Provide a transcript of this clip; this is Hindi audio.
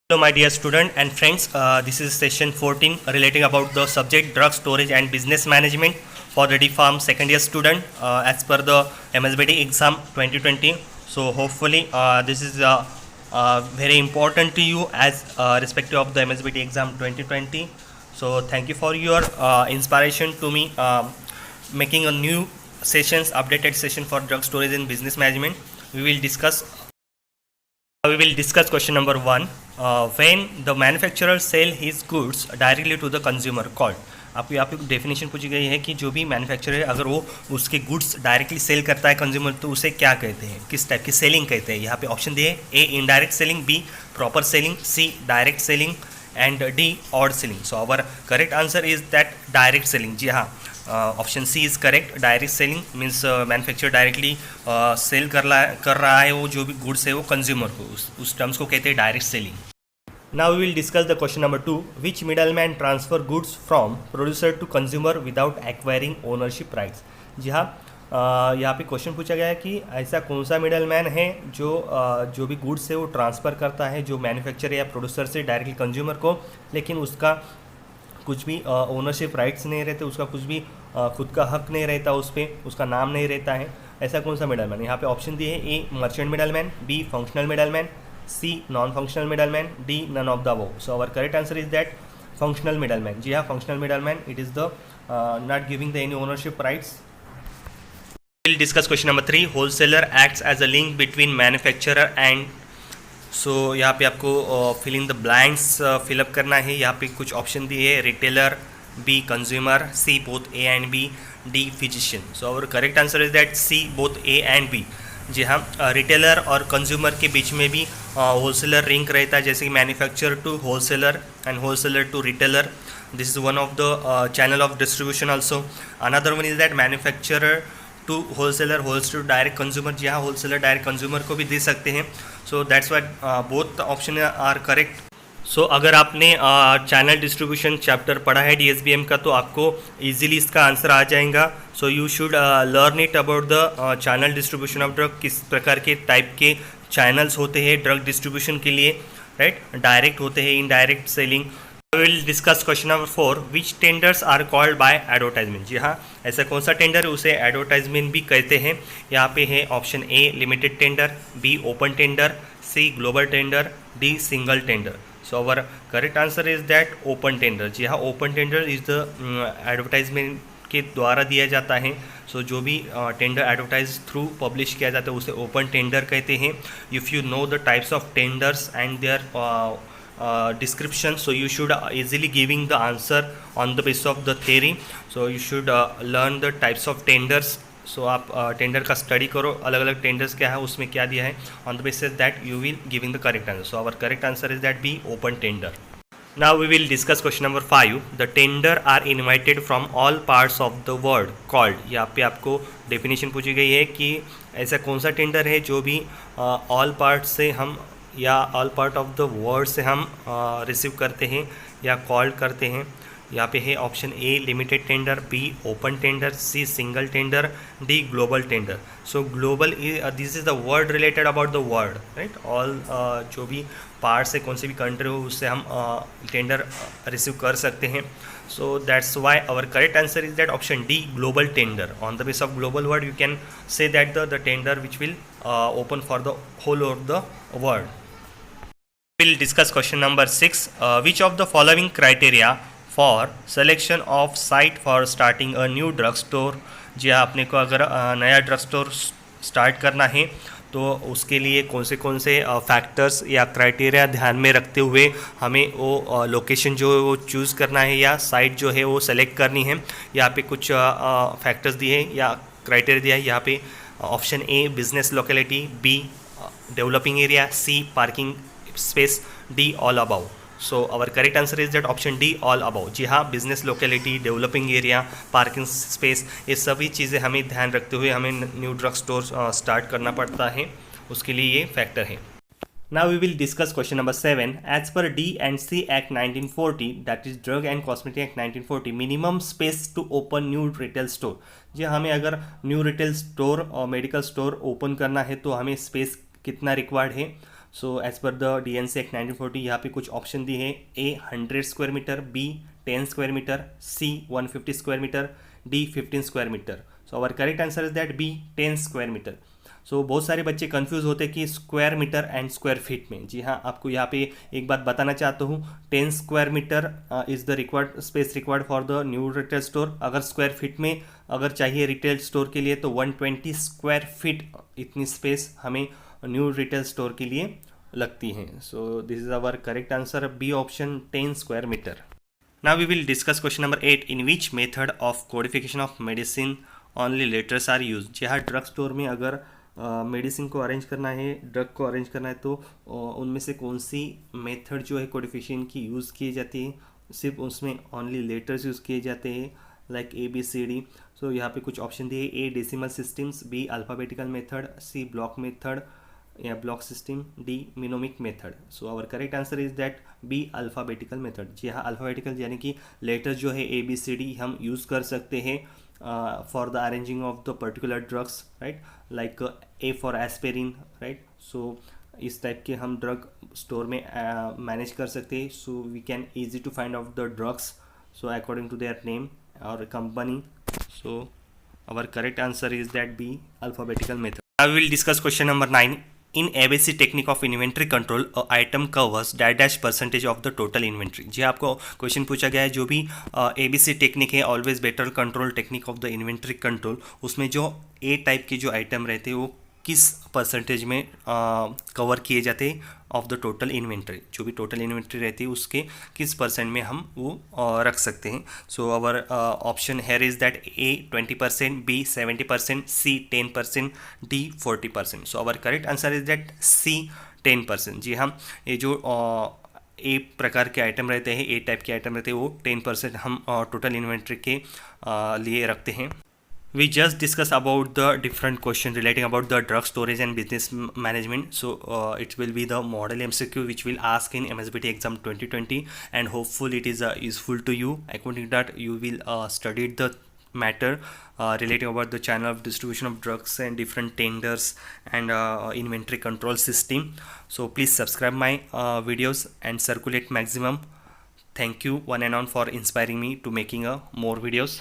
Hello my dear student and friends, this is session 14 relating about the subject drug storage and business management for the D-Pharm second year student as per the MSBD exam 2020. So hopefully this is very important to you as respective of the MSBD exam 2020. So thank you for your inspiration to me making a new sessions, updated session for drug storage and business management. We will discuss question number 1. When the manufacturer sell his goods directly to the consumer called. आपको यहाँ पे डेफिनेशन पूछी गई है कि जो भी मैन्युफैक्चरर अगर वो उसके गुड्स डायरेक्टली सेल करता है कंज्यूमर तो उसे क्या कहते हैं, किस टाइप की सेलिंग कहते हैं. यहाँ पे ऑप्शन दिए A indirect selling, B proper selling, C direct selling and D odd selling. So our correct answer is that direct selling. जी हाँ, option C is correct. Direct selling means manufacture directly sell कर रहा है वो जो भी गुड्स है वो कंज्यूमर को, उस टर्म्स को कहते हैं direct selling. Now we will discuss the question number 2. Which middle man transfer goods from producer to consumer without acquiring ownership rights. जी हाँ, यहाँ पे क्वेश्चन पूछा गया है कि ऐसा कौन सा मिडल मैन है जो भी गुड्स है वो ट्रांसफ़र करता है जो मैन्युफैक्चर या प्रोड्यूसर से डायरेक्टली कंज्यूमर को, लेकिन उसका कुछ भी ओनरशिप राइट्स नहीं रहते, उसका कुछ भी खुद का हक नहीं रहता, उस पर उसका नाम नहीं रहता है. ऐसा कौन सा मिडल मैन. यहाँ पे ऑप्शन दिए है A merchant middle man, B functional middle man, C non functional middle man, D none of the above. So our correct answer is that functional middle man. जी हाँ, functional middle man it is the not giving the any ownership rights. We'll discuss question number 3. Wholesaler acts as a link between manufacturer and. So यहाँ पे आपको fill in the blanks fill up करना है. यहाँ पे कुछ ऑप्शन दिए है retailer, B consumer, C both A and B, D physician. So our correct answer is that C both A and B. जी हाँ, रिटेलर और कंज्यूमर के बीच में भी होलसेलर लिंक रहता है, जैसे कि manufacturer to wholesaler and wholesaler to retailer. This is one of the channel of distribution also. Another one is that manufacturer to wholesaler, wholesaler to direct consumer. जी हाँ, होलसेलर डायरेक्ट कंज्यूमर को भी दे सकते हैं. So that's why both option are correct. So अगर आपने चैनल डिस्ट्रीब्यूशन चैप्टर पढ़ा है DSBM का तो आपको इजीली इसका आंसर आ जाएगा. So you should learn it about the channel distribution of drug. किस प्रकार के टाइप के चैनल्स होते हैं ड्रग डिस्ट्रीब्यूशन के लिए, राइट. डायरेक्ट होते हैं, indirect selling. We will discuss question number 4. Which tenders are called by advertisement. जी हाँ, ऐसा कौन सा टेंडर है उसे एडवर्टाइजमेंट भी कहते हैं. यहाँ पे है option A limited tender, B open tender, C global tender, D single tender. So our correct answer is that open tender. जी हाँ, open tender is the advertisement के द्वारा दिया जाता है. सो जो भी टेंडर एडवर्टाइज थ्रू पब्लिश किया जाता है उसे ओपन टेंडर कहते हैं. If you know the types of tenders and their description, so you should easily giving the answer on the basis of the theory. So you should learn the types of tenders. So आप टेंडर का स्टडी करो, अलग अलग टेंडर्स क्या है, उसमें क्या दिया है, on the basis that you will giving the correct answer. So our correct answer is that B open tender. Now we will discuss question number 5. The tender are invited from all parts of the world called. यहाँ पे आपको डेफिनेशन पूछी गई है कि ऐसा कौन सा टेंडर है जो भी ऑल पार्ट से हम या all part of the world से हम रिसीव करते हैं या कॉल करते हैं. यहाँ पे है option A limited tender, B open tender, C single tender, D global tender. So global this is the word related about the world, right. All जो भी पार्ट से कौन सी भी कंट्री हो उससे हम टेंडर रिसीव कर सकते हैं. So that's why our correct answer is that option D global tender. On the base of global word you can say that the tender which will open for the whole of the world. We'll discuss question number 6. Which of the following criteria for selection of site for starting a new drug store. जी हाँ, आपने को अगर नया ड्रग स्टोर स्टार्ट करना है तो उसके लिए कौन से फैक्टर्स या क्राइटेरिया ध्यान में रखते हुए हमें वो लोकेशन जो है वो चूज़ करना है या साइट जो है वो सेलेक्ट करनी है. यहाँ पे कुछ फैक्टर्स दिए हैं या क्राइटेरिया दिया है. यहाँ पे option A business locality, B developing area, C parking space, D all above. So our correct answer is that option D all above. जी हाँ, business locality, developing area, parking space, ये सभी चीज़ें हमें ध्यान रखते हुए हमें न्यू ड्रग स्टोर स्टार्ट करना पड़ता है, उसके लिए ये फैक्टर है. Now we will discuss question number 7. As per D and C act 1940, that is drug and cosmetic act 1940, minimum space to open new retail store. जी हमें अगर न्यू रिटेल स्टोर और मेडिकल स्टोर ओपन करना है तो हमें स्पेस कितना रिक्वायर्ड है. So as per the DNC act 1940 यहाँ पे कुछ ऑप्शन दिए हैं, A 100 square metre, B 10 square metre, C 150 square metre, D 15 square metre. So our correct answer is that B 10 square metre. So बहुत सारे बच्चे कंफ्यूज होते हैं कि square metre and square feet में। जी हाँ, आपको यहाँ पे एक बात बताना चाहता हूँ, 10 square metre is the required space required for the new retail store. अगर स्क्वायर फीट में अगर चाहिए रिटेल स्टोर के लिए तो 120 स्क्वायर फीट इतनी स्पेस हमें न्यू रिटेल स्टोर के लिए लगती है। So this is our correct answer, B option 10 square metre. Now we will discuss question number 8. In which method of codification of medicine only letters are used? जी हाँ, ड्रग स्टोर में अगर मेडिसिन को अरेंज करना है, ड्रग को अरेंज करना है तो उनमें से कौन सी मेथड जो है कोडिफिकेशन की यूज़ की जाती है? सिर्फ उसमें ओनली लेटर्स यूज़ किए जाते हैं, लाइक ABCD। सो यहाँ पे कुछ ऑप्शन दिए, A decimal systems, B alphabetical method, C block method या block system, D mnemonic method. So our correct answer is that B alphabetical method. जी हाँ, अल्फ़ाबेटिकल यानी कि लेटर जो है ABCD हम यूज़ कर सकते हैं for the arranging of the particular drugs, right, like A for aspirin, right. So इस टाइप के हम ड्रग स्टोर में मैनेज कर सकते हैं। So we can easy to find out the drugs so according to their name और कंपनी। सो our correct answer is that B alphabetical method. Now we will discuss question number 9. In ABC technique of inventory control, a item covers dash percentage of the total inventory. जी आपको क्वेश्चन पूछा गया है, जो भी ABC टेक्निक है, always better control technique of the inventory control, उसमें जो A टाइप के जो आइटम रहते हैं वो किस परसेंटेज में कवर किए जाते हैं ऑफ द टोटल इन्वेंट्री। जो भी टोटल इन्वेंट्री रहती है उसके किस परसेंट में हम वो रख सकते हैं। So our option here is that A 20%, B 70%, C 10%, D 40%। So our correct answer is that C 10%। जी हाँ, ये जो A प्रकार के आइटम रहते हैं, A टाइप के आइटम रहते हैं, वो 10% हम टोटल इन्वेंट्री के लिए रखते हैं। We just discussed about the different question relating about the drug storage and business management. So it will be the model MCQ which will ask in MSBT exam 2020, and hopefully it is useful to you. According to that, you will study the matter relating about the channel of distribution of drugs and different tenders and inventory control system. So please subscribe my videos and circulate maximum. Thank you one and all for inspiring me to making more videos.